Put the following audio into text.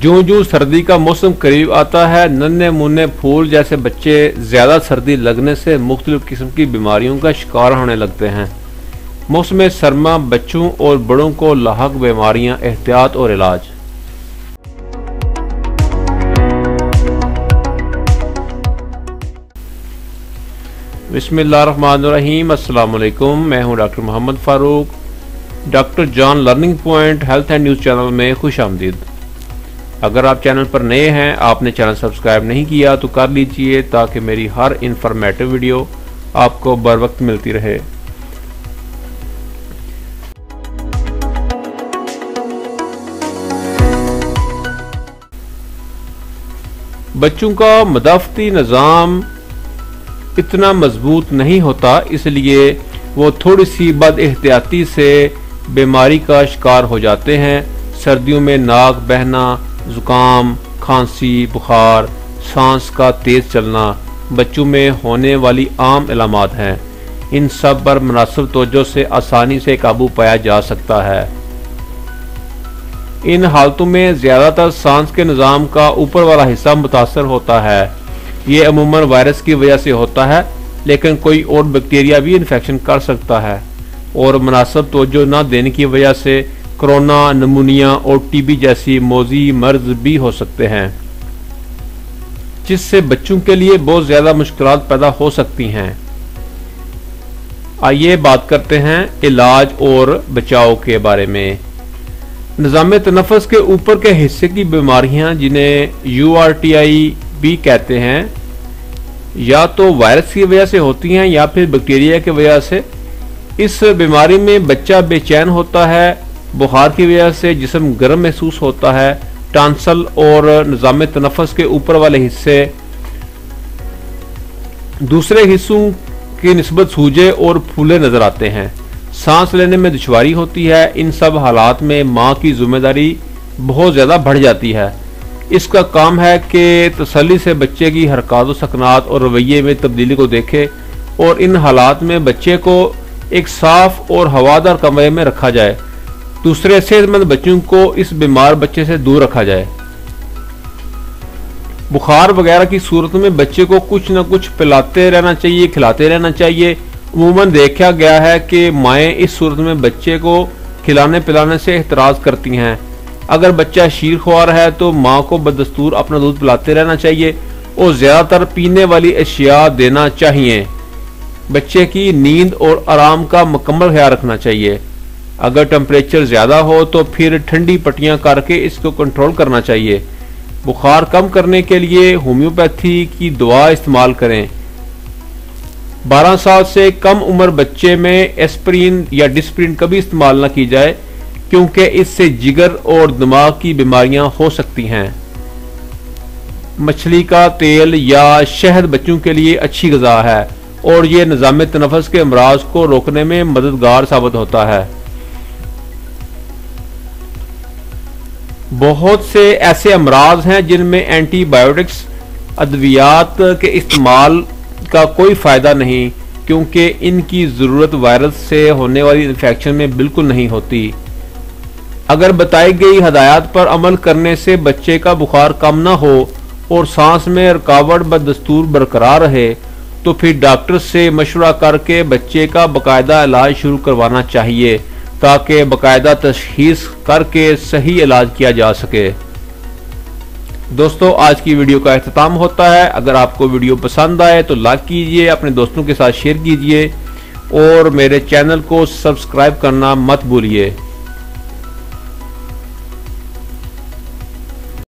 ज्यों ज्यों सर्दी का मौसम करीब आता है, नन्हे मुन्ने फूल जैसे बच्चे ज़्यादा सर्दी लगने से मुख्तलिफ किस्म की बीमारियों का शिकार होने लगते हैं। मौसम सरमा बच्चों और बड़ों को लाहक बीमारियां, एहतियात और इलाज। बिस्मिल्लाहिर्रहमानिर्रहीम। अस्सलाम वालेकुम। मैं हूं doctor Mohammad Farooq. Doctor John learning point health and news channel में खुश आमदीद। अगर आप चैनल पर नए हैं, आपने चैनल सब्सक्राइब नहीं किया तो कर लीजिए ताकि मेरी हर इंफॉर्मेटिव वीडियो आपको बर वक्त मिलती रहे। बच्चों का मदाफ़ती निज़ाम इतना मजबूत नहीं होता, इसलिए वो थोड़ी सी बदएहतियाती से बीमारी का शिकार हो जाते हैं। सर्दियों में नाक बहना, ज़ुकाम, खांसी, बुखार, सांस का तेज़ चलना बच्चों में होने वाली आम अलामात हैं। इन सब पर मुनासिब तवज्जो से आसानी से काबू पाया जा सकता है। इन हालतों में ज़्यादातर सांस के निज़ाम का ऊपर वाला हिस्सा मुतासर होता है। ये अमूमन वायरस की वजह से होता है, लेकिन कोई और बैक्टीरिया भी इन्फेक्शन कर सकता है और मुनासिब तवज्जो न देने की वजह से कोरोना, नमूनिया और टीबी जैसी मौजी मर्ज भी हो सकते हैं, जिससे बच्चों के लिए बहुत ज़्यादा मुश्किलात पैदा हो सकती हैं। आइए बात करते हैं इलाज और बचाव के बारे में। निज़ाम तनफ़्फ़ुस के ऊपर के हिस्से की बीमारियां, जिन्हें URTI भी कहते हैं, या तो वायरस की वजह से होती हैं या फिर बैक्टीरिया की वजह से। इस बीमारी में बच्चा बेचैन होता है, बुखार की वजह से जिस्म गर्म महसूस होता है, टांसल और निज़ाम तनफ़्फ़ुस के ऊपर वाले हिस्से दूसरे हिस्सों की निस्बत सूजे और फूले नजर आते हैं। सांस लेने में दुश्वारी होती है। इन सब हालात में माँ की जिम्मेदारी बहुत ज़्यादा बढ़ जाती है। इसका काम है कि तसल्ली से बच्चे की हरकत व सकनात और रवैये में तब्दीली को देखे और इन हालात में बच्चे को एक साफ और हवादार कमरे में रखा जाए। दूसरे सेहतमंद बच्चों को इस बीमार बच्चे से दूर रखा जाए। बुखार वगैरह की सूरत में बच्चे को कुछ न कुछ पिलाते रहना चाहिए, खिलाते रहना चाहिए। अमूमन देखा गया है कि माएँ इस सूरत में बच्चे को खिलाने पिलाने से एतराज़ करती हैं। अगर बच्चा शीर ख्वार है तो माँ को बदस्तूर अपना दूध पिलाते रहना चाहिए और ज़्यादातर पीने वाली अशिया देना चाहिए। बच्चे की नींद और आराम का मुकम्मल ख्याल रखना चाहिए। अगर टेम्परेचर ज़्यादा हो तो फिर ठंडी पट्टियाँ करके इसको कंट्रोल करना चाहिए। बुखार कम करने के लिए होम्योपैथी की दवा इस्तेमाल करें। 12 साल से कम उम्र बच्चे में एस्पिरिन या डिस्प्रिन कभी इस्तेमाल न की जाए, क्योंकि इससे जिगर और दिमाग की बीमारियां हो सकती हैं। मछली का तेल या शहद बच्चों के लिए अच्छी ग़िज़ा है और ये निज़ाम तनफ़्फ़ुस के अमराज को रोकने में मददगार साबित होता है। बहुत से ऐसे अमराज हैं जिनमें एंटीबायोटिक्स अद्वियात के इस्तेमाल का कोई फ़ायदा नहीं, क्योंकि इनकी ज़रूरत वायरस से होने वाली इन्फेक्शन में बिल्कुल नहीं होती। अगर बताई गई हदायत पर अमल करने से बच्चे का बुखार कम न हो और सांस में रुकावट बदस्तूर बरकरार रहे तो फिर डॉक्टर से मशवरा करके बच्चे का बाकायदा इलाज शुरू करवाना चाहिए, ताकि बाकायदा तशख़ीस करके सही इलाज किया जा सके। दोस्तों, आज की वीडियो का अख्ताम होता है। अगर आपको वीडियो पसंद आए तो लाइक कीजिए, अपने दोस्तों के साथ शेयर कीजिए और मेरे चैनल को सब्सक्राइब करना मत भूलिए।